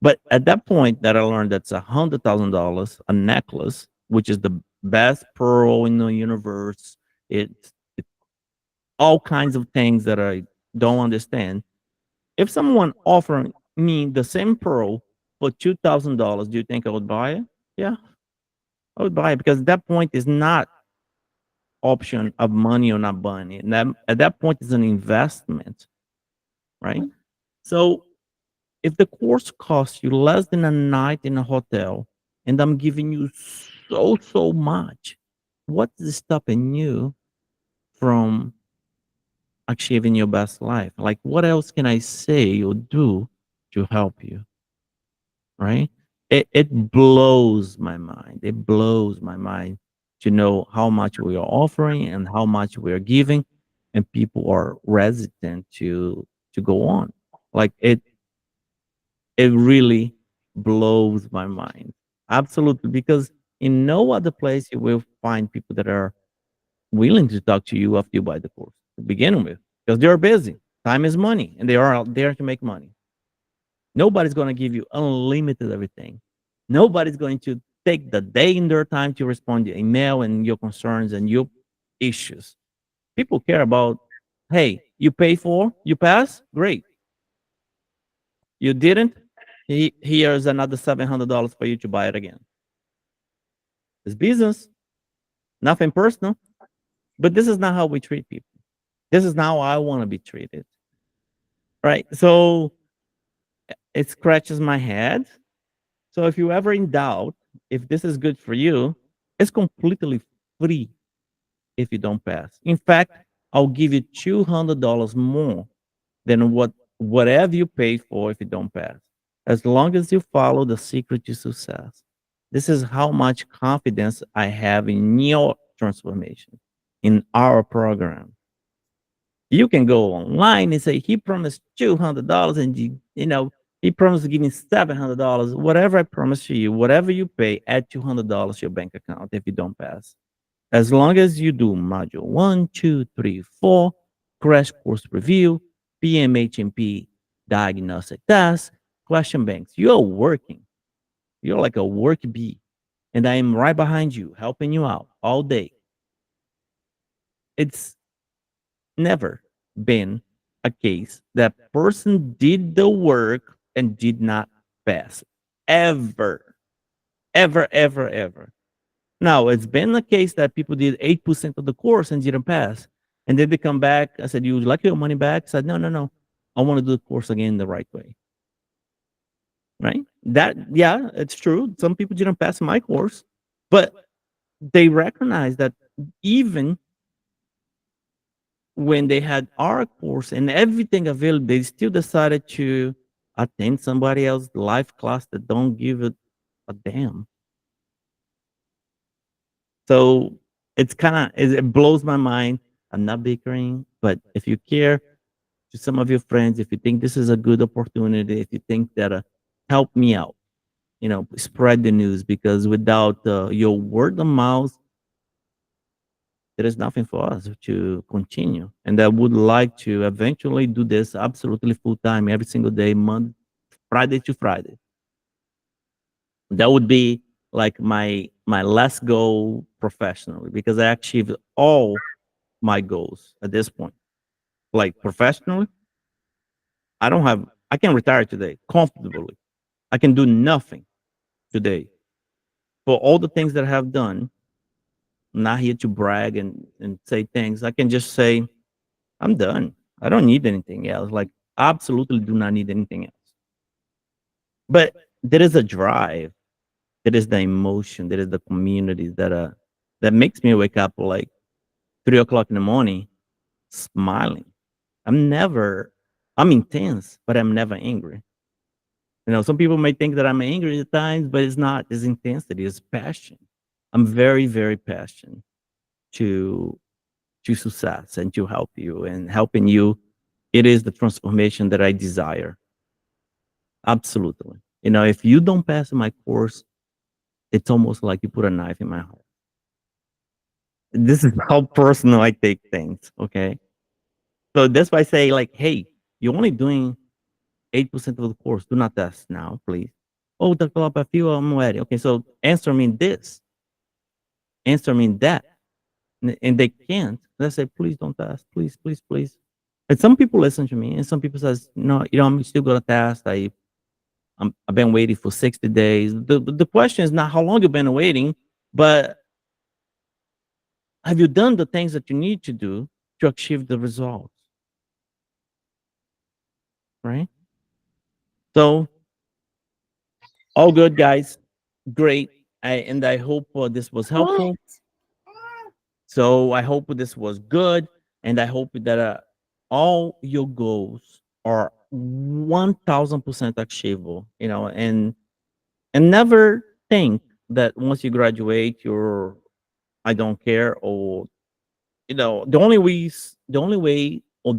[SPEAKER 1] But at that point that I learned that's $100,000 a necklace, which is the best pearl in the universe. It's all kinds of things that I don't understand. If someone offering me the same pearl for $2,000, do you think I would buy it? Yeah, I would buy it because at that point is not option of money or not money. And that, at that point is an investment, right? So if the course costs you less than a night in a hotel and I'm giving you so much, what is stopping you from achieving your best life? Like, what else can I say or do to help you? Right? It blows my mind. It blows my mind to know how much we are offering and how much we are giving, and people are resistant to go on. Like it really blows my mind. Absolutely, because in no other place you will find people that are willing to talk to you after you buy the course to begin with, because they're busy. Time is money, and they are out there to make money. Nobody's going to give you unlimited everything. Nobody's going to take the day in their time to respond to your email and your concerns and your issues. People care about, hey, you pay for, you pass, great. You didn't, here's another $700 for you to buy it again. It's business, nothing personal. But this is not how we treat people. This is not how I want to be treated. Right? So it scratches my head. So if you ever in doubt if this is good for you, it's completely free if you don't pass. In fact, I'll give you $200 more than whatever you paid for if you don't pass. As long as you follow the secret to success. This is how much confidence I have in your transformation, in our program. You can go online and say he promised $200, and he promised to give me $700. Whatever I promise to you, whatever you pay, add $200 to your bank account if you don't pass. As long as you do module 1, 2, 3, 4, crash course review, PMHNP diagnostic test, question banks, you're working. You're like a work bee. And I am right behind you, helping you out all day. It's never been a case that person did the work and did not pass. Ever. Ever, ever, ever. Now, it's been a case that people did 8% of the course and didn't pass. And then they come back. I said, you would like your money back? I said, no, no, no. I want to do the course again the right way. Right? Yeah, it's true. Some people didn't pass my course, but they recognize that even when they had our course and everything available, they still decided to attend somebody else's live class that don't give a damn. So it's it blows my mind. I'm not bickering, but if you care to some of your friends, if you think this is a good opportunity, if you think that help me out, spread the news, because without your word of mouth, there is nothing for us to continue. And I would like to eventually do this absolutely full time every single day, Friday to Friday. That would be like my last goal professionally, because I achieved all my goals at this point. Like professionally, I can retire today comfortably. I can do nothing today for all the things that I have done. I'm not here to brag and say things. I can just say, I'm done. I don't need anything else. Like, absolutely do not need anything else. But there is a drive, there is the emotion, there is the community that makes me wake up like 3 o'clock in the morning smiling. I'm intense, but I'm never angry. Some people may think that I'm angry at times, but it's not. It's intensity, it's passion. I'm very, very passionate to success and to help you, and helping you. It is the transformation that I desire. Absolutely. If you don't pass my course, it's almost like you put a knife in my heart. This is how personal I take things. Okay. So that's why I say, like, hey, you're only doing 8% of the course. Do not test now, please. Oh, Dr. Lopos, I feel I'm ready. Okay, so answer me this. Answer me that. And they can't. Let's say, please don't test. Please, please, please. And some people listen to me, and some people says, no, I'm still gonna test. I've been waiting for 60 days. The question is not how long you've been waiting, but have you done the things that you need to do to achieve the results? Right? So, all good, guys. Great. I hope this was helpful. So I hope this was good, and I hope that all your goals are 1000% achievable. And never think that once you graduate, you're I don't care, or the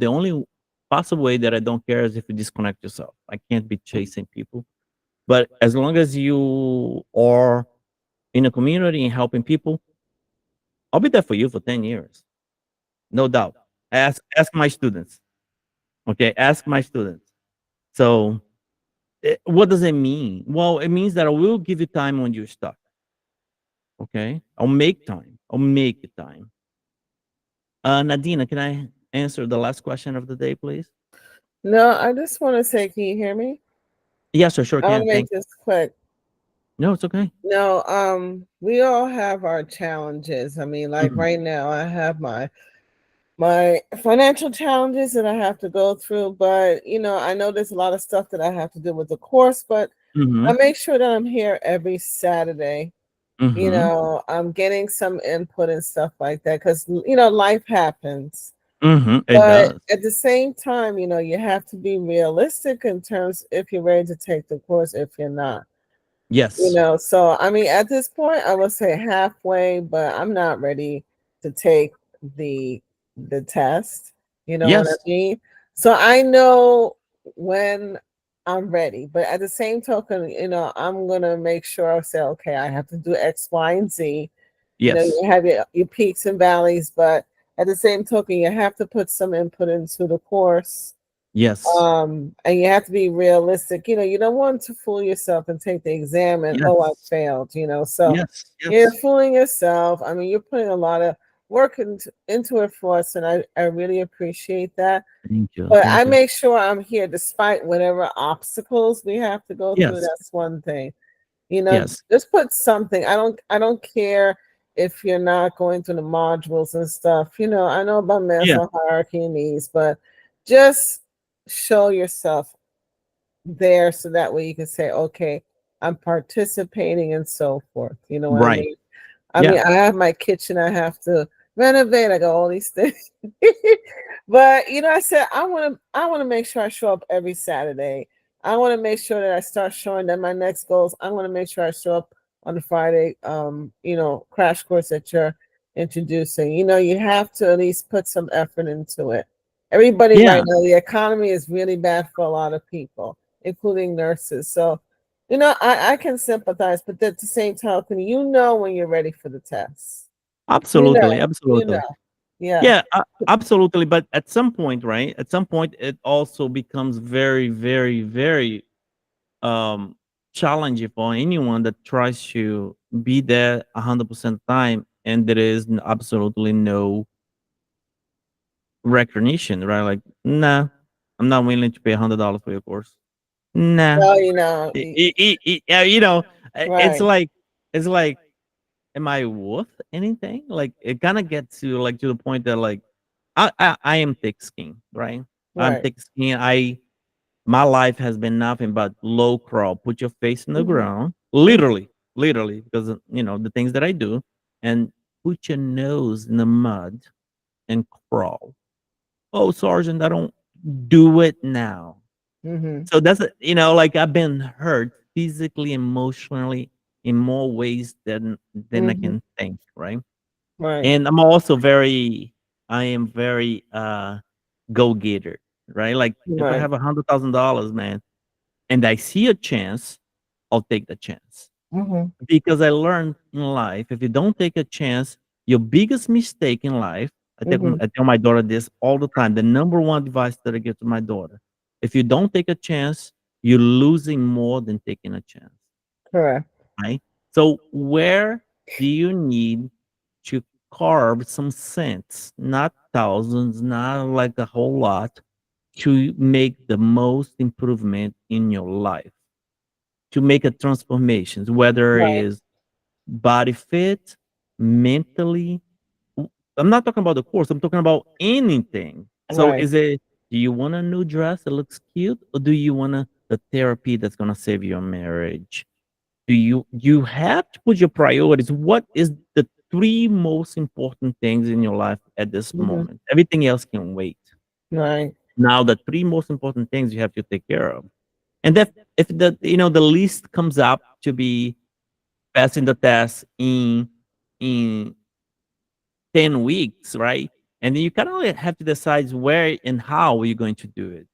[SPEAKER 1] only possible way that I don't care is if you disconnect yourself. I can't be chasing people, but as long as you are in a community and helping people, I'll be there for you for 10 years. No doubt. Ask my students. Okay, ask my students. So, what does it mean? Well, it means that I will give you time when you're stuck. Okay, I'll make time. I'll make it time. Nadina, can I answer the last question of the day, please?
[SPEAKER 2] No, I just want to say, can you hear me?
[SPEAKER 1] Yes, sir, sure
[SPEAKER 2] I'll
[SPEAKER 1] can.
[SPEAKER 2] make
[SPEAKER 1] Thank.
[SPEAKER 2] this quick.
[SPEAKER 1] No, it's okay.
[SPEAKER 2] No, we all have our challenges. I mean, like
[SPEAKER 1] Mhm.
[SPEAKER 2] right now, I have my financial challenges that I have to go through, but I know there's a lot of stuff that I have to do with the course, but I
[SPEAKER 1] Mhm.
[SPEAKER 2] make sure that I'm here every Saturday.
[SPEAKER 1] Mhm.
[SPEAKER 2] I'm getting some input and stuff like that because life happens.
[SPEAKER 1] Mhm. It
[SPEAKER 2] But
[SPEAKER 1] does.
[SPEAKER 2] at the same time, you have to be realistic in terms if you're ready to take the course, if you're not.
[SPEAKER 1] Yes.
[SPEAKER 2] So I mean, at this point, I would say halfway, but I'm not ready to take the test. You know what I
[SPEAKER 1] Yes.
[SPEAKER 2] mean? So I know when I'm ready, but at the same token, I'm gonna make sure I say, okay, I have to do X, Y, and Z.
[SPEAKER 1] Yes.
[SPEAKER 2] You have your peaks and valleys, but at the same token, you have to put some input into the course.
[SPEAKER 1] Yes.
[SPEAKER 2] And you have to be realistic. You don't want to fool yourself and take the exam and oh, I
[SPEAKER 1] Yes.
[SPEAKER 2] failed. So
[SPEAKER 1] Yes.
[SPEAKER 2] you're
[SPEAKER 1] Yes.
[SPEAKER 2] fooling yourself. I mean, you're putting a lot of work into it for us, and I really appreciate that.
[SPEAKER 1] Thank you.
[SPEAKER 2] But I
[SPEAKER 1] Thank you.
[SPEAKER 2] make sure I'm here despite whatever obstacles we have to go through.
[SPEAKER 1] Yes.
[SPEAKER 2] That's one thing.
[SPEAKER 1] Yes.
[SPEAKER 2] Just put something. I don't care if you're not going through the modules and stuff. I know about
[SPEAKER 1] Yeah.
[SPEAKER 2] Maslow hierarchy and needs, but just show yourself there so that way you can say, okay, I'm participating and so forth. You know what I
[SPEAKER 1] Right.
[SPEAKER 2] mean? I
[SPEAKER 1] Yeah.
[SPEAKER 2] mean, I have my kitchen I have to renovate. I got all these things. But I said I want to make sure I show up every Saturday. I want to make sure that I start showing them my next goals. I want to make sure I show up on the Friday crash course that you're introducing. You have to at least put some effort into it. Everybody right
[SPEAKER 1] Yeah.
[SPEAKER 2] now, the economy is really bad for a lot of people, including nurses. So I can sympathize, but at the same token, when you're ready for the test. You
[SPEAKER 1] Absolutely.
[SPEAKER 2] know, you
[SPEAKER 1] Absolutely.
[SPEAKER 2] know. Yeah.
[SPEAKER 1] Yeah, absolutely. But at some point, right? At some point, it also becomes very, very, very um challenging for anyone that tries to be there 100% time, and there is absolutely no recognition, right? Like, nah, I'm not willing to pay $100 for your course. Nah,
[SPEAKER 2] Well,
[SPEAKER 1] yeah, it's
[SPEAKER 2] right.
[SPEAKER 1] like, it's like, am I worth anything? Like, it kind of gets to like to the point that like I am thick skinned, right? I'm
[SPEAKER 2] Right.
[SPEAKER 1] thick skinned. My life has been nothing but low crawl. Put your face in the
[SPEAKER 2] Mhm,
[SPEAKER 1] ground,
[SPEAKER 2] mhm,
[SPEAKER 1] literally, because the things that I do, and put your nose in the mud and crawl. Oh, Sergeant, I don't do it now.
[SPEAKER 2] mhm,
[SPEAKER 1] So that's like I've been hurt physically, emotionally in more ways than I
[SPEAKER 2] mhm.
[SPEAKER 1] can think, right?
[SPEAKER 2] Right.
[SPEAKER 1] And I am very go getter, right? Like if I
[SPEAKER 2] Right.
[SPEAKER 1] have $100,000, man, and I see a chance, I'll take the chance.
[SPEAKER 2] Mhm,
[SPEAKER 1] Because I learned in life, if you don't take a chance, your biggest mistake in life,
[SPEAKER 2] mhm.
[SPEAKER 1] I tell my daughter this all the time. The number one advice that I give to my daughter: if you don't take a chance, you're losing more than taking a chance.
[SPEAKER 2] Correct.
[SPEAKER 1] Right? So where do you need to carve some cents, not thousands, not like a whole lot, to make the most improvement in your life, to make a transformation, whether it
[SPEAKER 2] Right.
[SPEAKER 1] is body fit, mentally. I'm not talking about the course. I'm talking about anything. So
[SPEAKER 2] Right.
[SPEAKER 1] do you want a new dress that looks cute, or do you want the therapy that's gonna save your marriage? You have to put your priorities. What is the three most important things in your life at this
[SPEAKER 2] Mhm.
[SPEAKER 1] moment? Everything else can wait.
[SPEAKER 2] Right.
[SPEAKER 1] Now, the three most important things you have to take care of. And that if the list comes up to be passing the test in 10 weeks, right? And then you kind of have to decide where and how you're going to do it.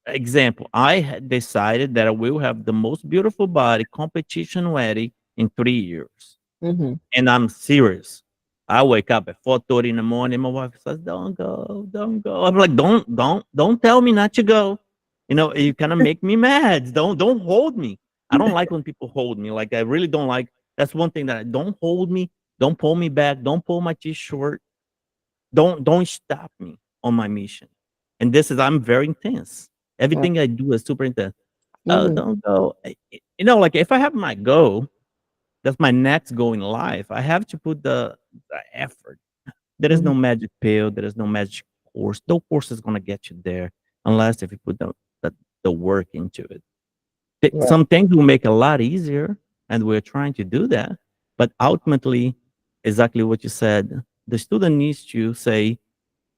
[SPEAKER 1] Example, I had decided that I will have the most beautiful body competition ready in 3 years.
[SPEAKER 2] Mhm.
[SPEAKER 1] And I'm serious. I wake up at 4:30 in the morning. My wife says, "Don't go, don't go." I'm like, don't tell me not to go. You kind of make me mad. Don't hold me. I don't like when people hold me. Like I really don't like. That's one thing that I don't hold me. Don't pull me back. Don't pull my t-shirt. Don't stop me on my mission. And this is I'm very intense.
[SPEAKER 2] Right.
[SPEAKER 1] Everything I do is super intense. Oh,
[SPEAKER 2] Mhm.
[SPEAKER 1] don't go. Like if I have my goal, that's my next goal in life. I have to put the effort. There is
[SPEAKER 2] Mhm.
[SPEAKER 1] no magic pill. There is no magic course. No course is gonna get you there unless if you put the work into it.
[SPEAKER 2] Right.
[SPEAKER 1] Some things will make a lot easier, and we're trying to do that. But ultimately, exactly what you said, the student needs to say,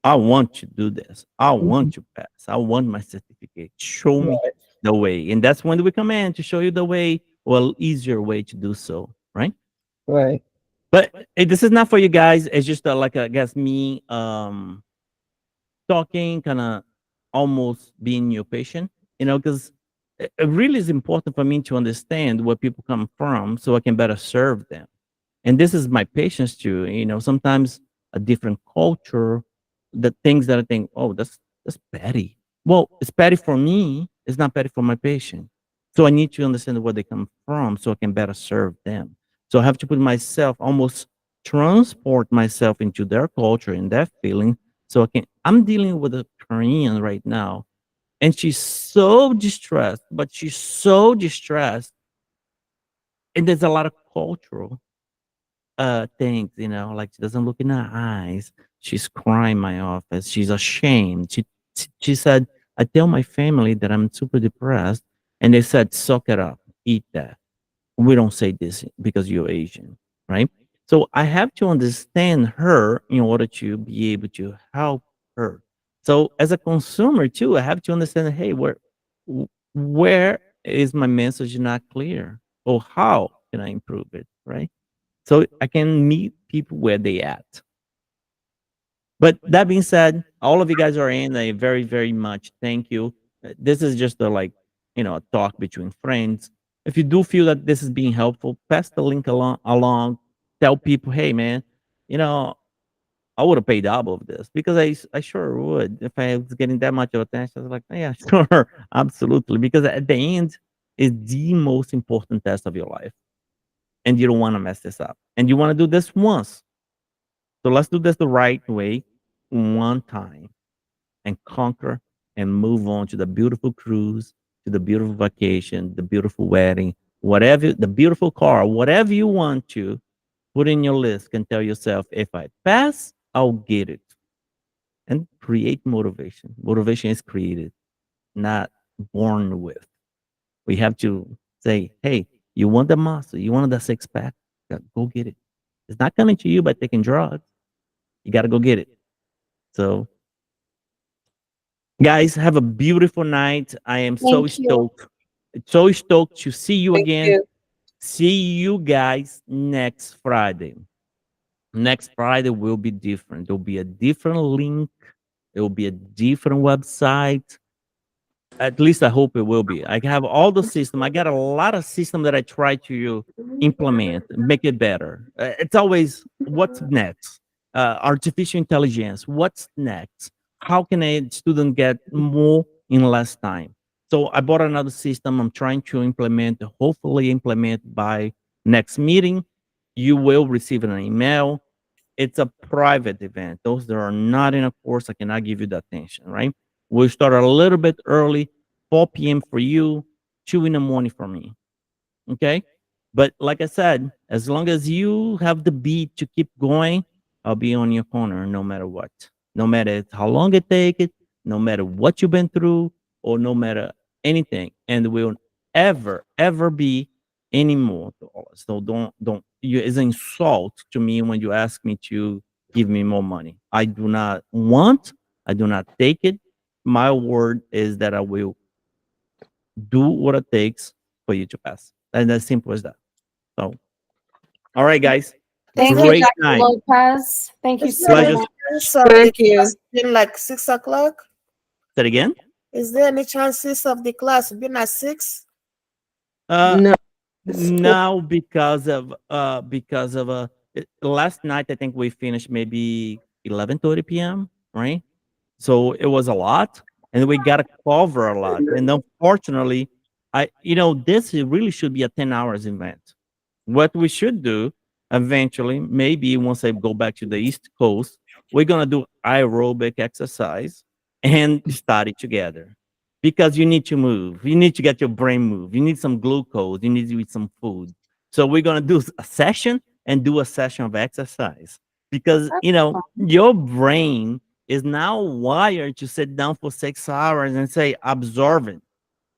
[SPEAKER 1] I want to do this. I
[SPEAKER 2] Mhm.
[SPEAKER 1] want to pass. I want my certificate. Show me
[SPEAKER 2] Right.
[SPEAKER 1] the way. And that's when we come in to show you the way, well, easier way to do so, right?
[SPEAKER 2] Right.
[SPEAKER 1] But this is not for you guys. It's just like I guess me talking, kind of almost being your patient, because it really is important for me to understand where people come from so I can better serve them. And this is my patience too. Sometimes a different culture, the things that I think, oh, that's petty. Well, it's petty for me. It's not petty for my patient. So I need to understand where they come from so I can better serve them. So I have to put myself, almost transport myself into their culture and their feeling. So I can. I'm dealing with a Korean right now, and she's so distressed, but she's so distressed, and there's a lot of cultural things, like she doesn't look in her eyes. She's crying in my office. She's ashamed. She said, I tell my family that I'm super depressed, and they said, suck it up, eat that. We don't say this because you're Asian, right? So I have to understand her in order to be able to help her. So as a consumer too, I have to understand, hey, where is my message not clear? Or how can I improve it, right? So I can meet people where they at. But that being said, all of you guys are in. I very, very much thank you. This is just a a talk between friends. If you do feel that this is being helpful, pass the link along. Tell people, hey man, you know, I would have paid double of this because I sure would if I was getting that much of attention. I was like, yeah, sure, absolutely. Because at the end is the most important test of your life, and you don't want to mess this up. And you want to do this once. So let's do this the right way, one time, and conquer and move on to the beautiful cruise, to the beautiful vacation, the beautiful wedding, whatever, the beautiful car, whatever you want to put in your list. Can tell yourself, if I pass, I'll get it. And create motivation. Motivation is created, not born with. We have to say, hey, you want the muscle, you want the six pack, go get it. It's not coming to you by taking drugs. You got to go get it. So, guys, have a beautiful night. I am
[SPEAKER 5] Thank you.
[SPEAKER 1] so stoked to see you
[SPEAKER 2] Thank
[SPEAKER 1] again.
[SPEAKER 2] you.
[SPEAKER 1] See you guys next Friday. Next Friday will be different. There'll be a different link. It will be a different website. At least I hope it will be. I have all the system. I got a lot of system that I try to implement, make it better. It's always what's next. Artificial intelligence. What's next? How can a student get more in less time? So I bought another system. I'm trying to implement. Hopefully, implement by next meeting. You will receive an email. It's a private event. Those that are not in a course, I cannot give you the attention, right? We'll start a little bit early, 4 p.m. for you, 2 in the morning for me. Okay. But like I said, as long as you have the beat to keep going, I'll be on your corner no matter what. No matter how long it takes, no matter what you've been through, or no matter anything. And will ever be any more to all. So don't you it's an insult to me when you ask me to give me more money. I do not want, I do not take it. My word is that I will do what it takes for you to pass. And as simple as that. So, all right, guys.
[SPEAKER 6] Is
[SPEAKER 5] Thank
[SPEAKER 6] there
[SPEAKER 5] you,
[SPEAKER 1] Great
[SPEAKER 5] Dr.
[SPEAKER 1] night.
[SPEAKER 5] Lopez. Thank you
[SPEAKER 6] is there
[SPEAKER 5] so
[SPEAKER 6] any
[SPEAKER 1] Pleasure.
[SPEAKER 5] much.
[SPEAKER 6] chance of the
[SPEAKER 2] Thank you.
[SPEAKER 6] class being like 6 o'clock?
[SPEAKER 1] Say it again.
[SPEAKER 6] Is there any chances of the class being at 6?
[SPEAKER 1] Uh,
[SPEAKER 2] No.
[SPEAKER 1] now last night I think we finished maybe 11:30 p.m. Right. So it was a lot, and we got to cover a lot. And unfortunately, this really should be a 10 hours event. What we should do eventually, maybe once I go back to the East Coast, we're gonna do aerobic exercise and study together. Because you need to move. You need to get your brain moved. You need some glucose. You need to eat some food. So we're gonna do a session and do a session of exercise. Because your brain is now wired to sit down for 6 hours and say, absorb it,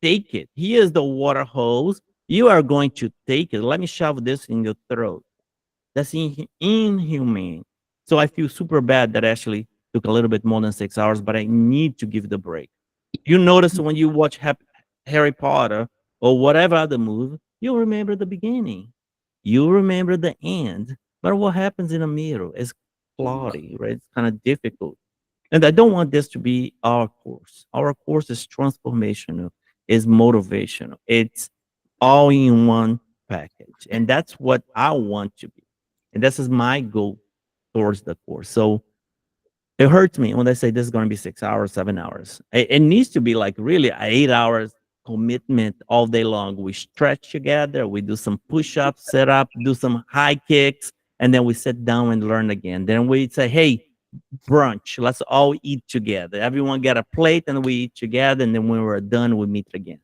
[SPEAKER 1] take it. Here's the water hose. You are going to take it. Let me shove this in your throat. That's inhumane. So I feel super bad that actually took a little bit more than 6 hours, but I need to give the break. You notice when you watch Harry Potter or whatever other movie, you remember the beginning. You remember the end. But what happens in the middle is cloudy, right? It's kind of difficult. And I don't want this to be our course. Our course is transformational, is motivational. It's all in one package. And that's what I want to be. And this is my goal towards the course. So it hurts me when they say this is going to be 6 hours, 7 hours. It needs to be like really 8 hours commitment all day long. We stretch together, we do some push ups, sit up, do some high kicks, and then we sit down and learn again. Then we say, hey, brunch, let's all eat together. Everyone get a plate and we eat together. And then when we're done, we meet again.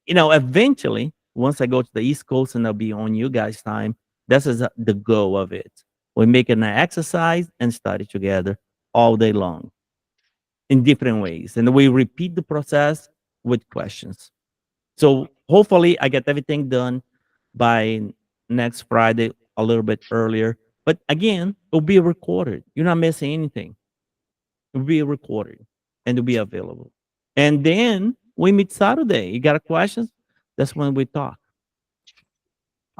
[SPEAKER 1] Eventually, once I go to the East Coast and I'll be on you guys' time, this is the goal of it. We make an exercise and study together all day long in different ways. And we repeat the process with questions. So hopefully I get everything done by next Friday, a little bit earlier. But again, it'll be recorded. You're not missing anything. It'll be recorded and it'll be available. And then we meet Saturday. You got a questions? That's when we talk.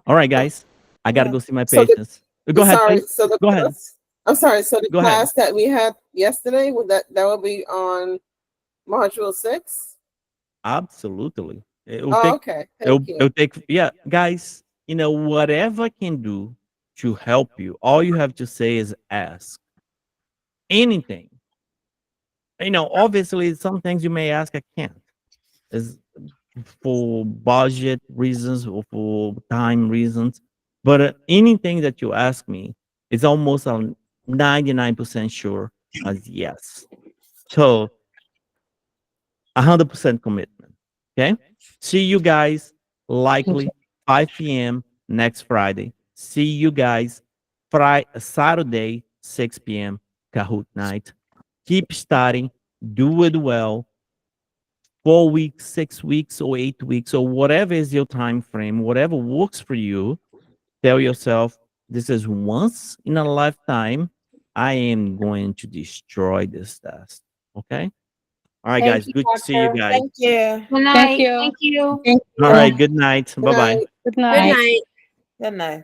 [SPEAKER 1] All right, guys. I gotta
[SPEAKER 2] Yeah.
[SPEAKER 1] go see my
[SPEAKER 2] So the-
[SPEAKER 1] patients. Go ahead,
[SPEAKER 2] sorry.
[SPEAKER 1] please.
[SPEAKER 2] So the
[SPEAKER 1] Go ahead.
[SPEAKER 2] class, I'm sorry. So the
[SPEAKER 1] Go ahead.
[SPEAKER 2] class that we had yesterday, would that will be on module 6?
[SPEAKER 1] Absolutely. It'll
[SPEAKER 2] Oh,
[SPEAKER 1] take
[SPEAKER 2] okay.
[SPEAKER 1] it'll,
[SPEAKER 2] Thank you.
[SPEAKER 1] it'll take yeah, guys, whatever I can do to help you, all you have to say is ask. Anything. Obviously some things you may ask I can't. Is for budget reasons or for time reasons. But anything that you ask me is almost a 99% sure as yes. So 100% commitment. Okay. See you guys likely 5 p.m. next Friday. See you guys Saturday 6 p.m. Kahoot night. Keep studying. Do it well. 4 weeks, 6 weeks, or 8 weeks, or whatever is your time frame, whatever works for you. Tell yourself this is once in a lifetime. I am going to destroy this test. Okay. All right,
[SPEAKER 5] Thank
[SPEAKER 1] guys.
[SPEAKER 5] you,
[SPEAKER 1] Good to see you
[SPEAKER 5] doctor.
[SPEAKER 1] guys.
[SPEAKER 6] Thank you.
[SPEAKER 5] Good night. Thank you.
[SPEAKER 1] All right. Good night.
[SPEAKER 2] Good
[SPEAKER 1] Bye bye.
[SPEAKER 2] night.
[SPEAKER 7] Good night.
[SPEAKER 6] Good night.